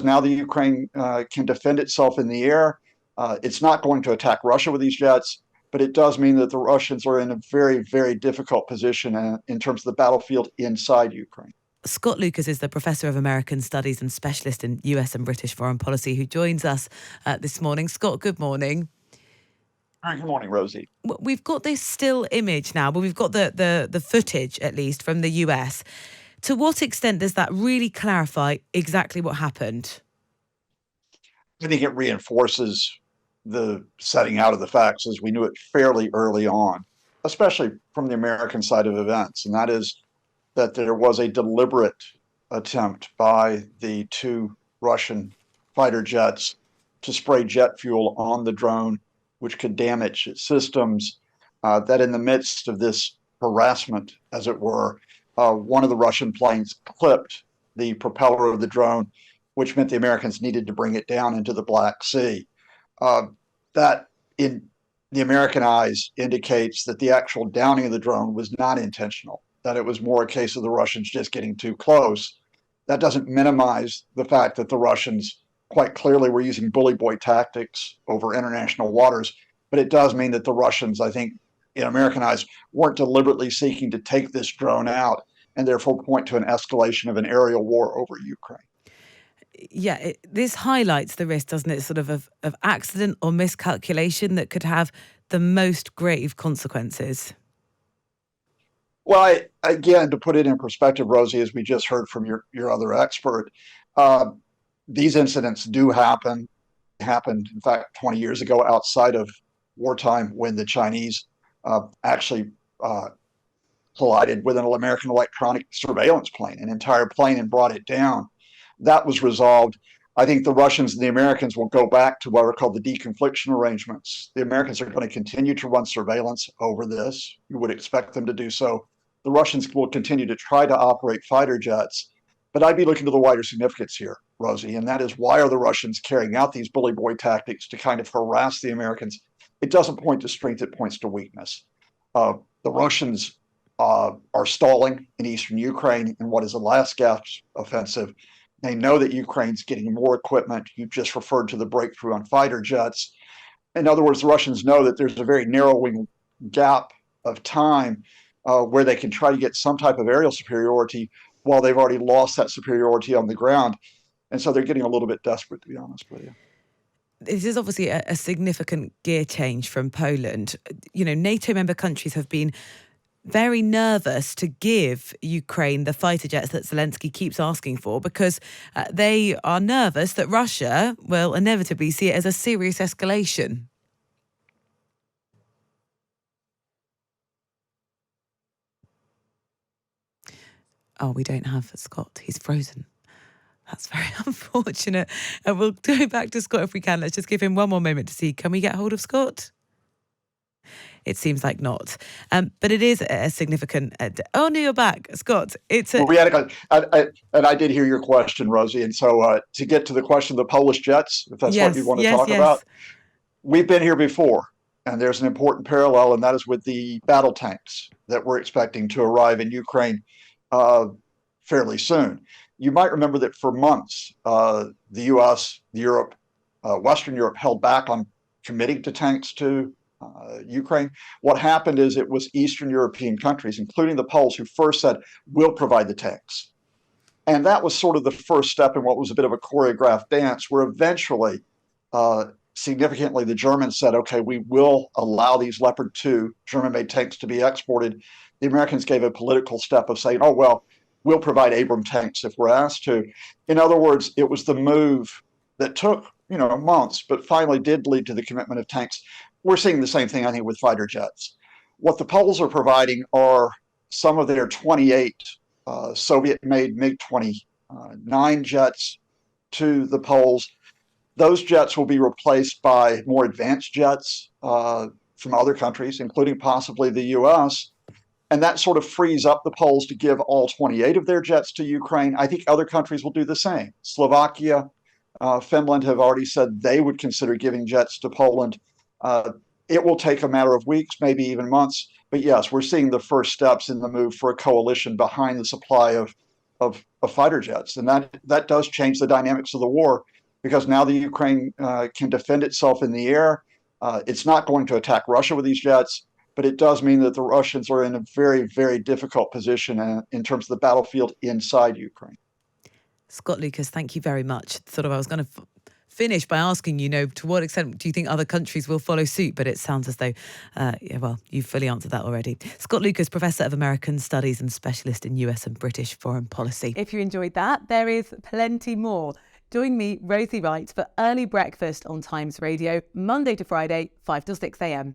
Now the Ukraine can defend itself in the air. It's not going to attack Russia with these jets, but it does mean that the Russians are in a very, very difficult position in terms of the battlefield inside Ukraine. Scott Lucas is the Professor of American Studies and Specialist in US and British foreign policy who joins us this morning. Scott, good morning. All right, good morning, Rosie. We've got this still image now, but we've got the footage, at least, from the US. To what extent does that really clarify exactly what happened? I think it reinforces the setting out of the facts as we knew it fairly early on, especially from the American side of events, and that is that there was a deliberate attempt by the two Russian fighter jets to spray jet fuel on the drone, which could damage its systems. That in the midst of this harassment, as it were, one of the Russian planes clipped the propeller of the drone, which meant the Americans needed to bring it down into the Black Sea. That, in the American eyes, indicates that the actual downing of the drone was not intentional, that it was more a case of the Russians just getting too close. That doesn't minimize the fact that the Russians quite clearly were using bully boy tactics over international waters, but it does mean that the Russians, I think, in American eyes, weren't deliberately seeking to take this drone out and therefore point to an escalation of an aerial war over Ukraine. Yeah, this highlights the risk, doesn't it, sort of accident or miscalculation that could have the most grave consequences. Well, again, to put it in perspective, Rosie, as we just heard from your other expert, uh, these incidents do happen. Happened, in fact, 20 years ago outside of wartime when the Chinese actually collided with an American electronic surveillance plane, an entire plane, and brought it down. That was resolved. I think the Russians and the Americans will go back to what are called the deconfliction arrangements. The Americans are going to continue to run surveillance over this. You would expect them to do so. The Russians will continue to try to operate fighter jets. But I'd be looking to the wider significance here, Rosie, and that is why are the Russians carrying out these bully boy tactics to kind of harass the Americans? It doesn't point to strength, it points to weakness. The Russians are stalling in eastern Ukraine in what is a last gasp offensive. They know that Ukraine's getting more equipment. You just referred to the breakthrough on fighter jets. In other words, the Russians know that there's a very narrowing gap of time where they can try to get some type of aerial superiority while they've already lost that superiority on the ground. And so they're getting a little bit desperate, to be honest with you. This is obviously a significant gear change from Poland. You know, NATO member countries have been very nervous to give Ukraine the fighter jets that Zelensky keeps asking for because they are nervous that Russia will inevitably see it as a serious escalation. Oh, we don't have Scott. He's frozen. That's very unfortunate. And we'll go back to Scott if we can. Let's just give him one more moment to see. Can we get hold of Scott? It seems like not. But it is a significant... oh, no, you're back, Scott. It's a... Well, and I did hear your question, Rosie. And so to get to the question of the Polish jets, if that's what you want to talk about, we've been here before. And there's an important parallel, and that is with the battle tanks that we're expecting to arrive in Ukraine fairly soon. You might remember that for months, the U.S., Europe, Western Europe held back on committing to tanks to Ukraine. What happened is it was Eastern European countries, including the Poles, who first said, we'll provide the tanks. And that was sort of the first step in what was a bit of a choreographed dance, where eventually, significantly, the Germans said, okay, we will allow these Leopard 2 German-made tanks to be exported. The Americans gave a political step of saying, oh, well, we'll provide Abram tanks if we're asked to. In other words, it was the move that took, months, but finally did lead to the commitment of tanks. We're seeing the same thing, I think, with fighter jets. What the Poles are providing are some of their 28 Soviet-made MiG-29 jets to the Poles. Those jets will be replaced by more advanced jets from other countries, including possibly the U.S., and that sort of frees up the Poles to give all 28 of their jets to Ukraine. I think other countries will do the same. Slovakia, Finland have already said they would consider giving jets to Poland. It will take a matter of weeks, maybe even months. But yes, we're seeing the first steps in the move for a coalition behind the supply of of fighter jets, and that does change the dynamics of the war because now the Ukraine can defend itself in the air. It's not going to attack Russia with these jets, but it does mean that the Russians are in a very, very difficult position in terms of the battlefield inside Ukraine. Scott Lucas, thank you very much. I was going to finish by asking, to what extent do you think other countries will follow suit? But it sounds as though, you've fully answered that already. Scott Lucas, Professor of American Studies and Specialist in US and British Foreign Policy. If you enjoyed that, there is plenty more. Join me, Rosie Wright, for Early Breakfast on Times Radio, Monday to Friday, 5 till 6 a.m.